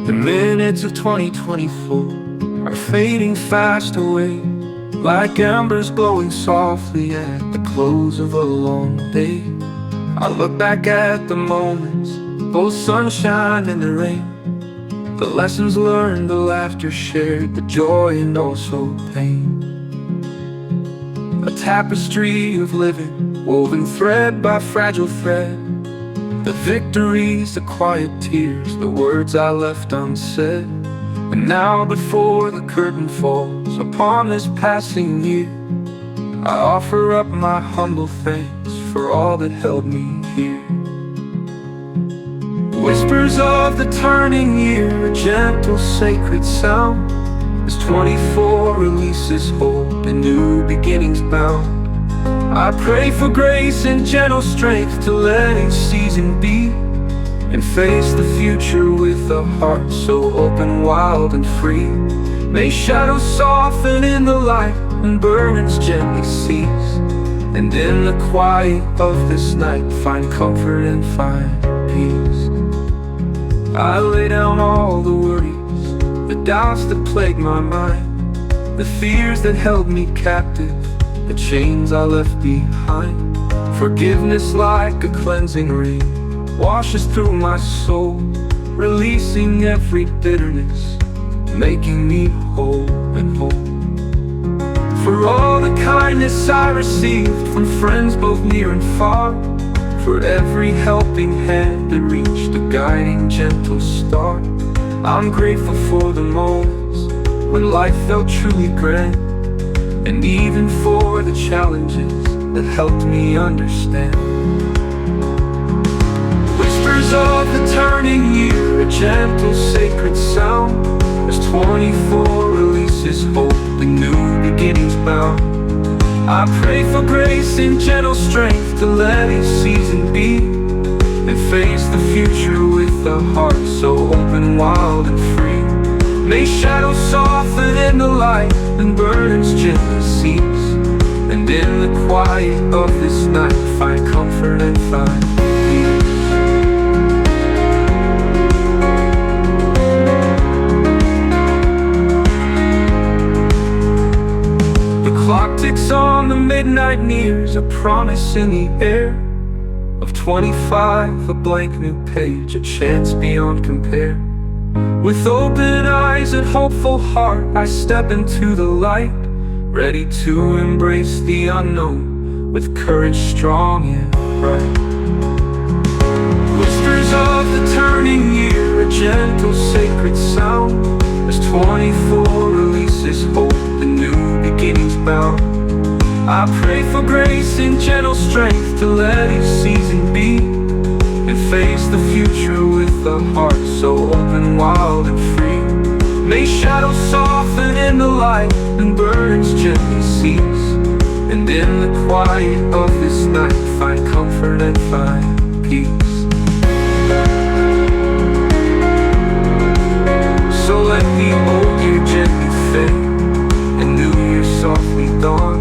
The minutes of 2024 are fading fast away, like embers glowing softly at the close of a long day. I look back at the moments, both sunshine and the rain, the lessons learned, the laughter shared, the joy and also pain. A tapestry of living, woven thread by fragile thread. The victories, the quiet tears, the words I left unsaid. And now before the curtain falls upon this passing year, I offer up my humble thanks for all that held me here. Whispers of the turning year, a gentle sacred sound, as 24 releases hope and new beginnings bound. I pray for grace and gentle strength to let each season be, and face the future with a heart so open, wild and free. May shadows soften in the light and burdens gently cease, and in the quiet of this night find comfort and find peace. I lay down all the worries, the doubts that plague my mind, the fears that held me captive, the chains I left behind. Forgiveness like a cleansing rain washes through my soul, releasing every bitterness, making me whole and whole. For all the kindness I received from friends both near and far, for every helping hand that reached a guiding gentle star, I'm grateful for the moments when life felt truly grand, and even for the challenges that helped me understand. Whispers of the turning year, a gentle sacred sound, as 24 releases hope and new beginnings bound. I pray for grace and gentle strength to let each season be, and face the future with a heart so open, wild and free. May shadows soften in the light and burdens gently cease, and in the quiet of this night find comfort and find peace. The clock ticks on, the midnight nears, a promise in the air of 25, a blank new page, a chance beyond compare. With open eyes and hopeful heart, I step into the light, ready to embrace the unknown with courage strong and bright. Whispers of the turning year, a gentle sacred sound, as 24 releases hope and new beginnings bound. I pray for grace and gentle strength to let each season be, and face the future with a heart so open, wild and free. May shadows soften in the light and burdens gently cease, and in the quiet of this night find comfort and find peace. So let the old year gently fade and new year softly dawn.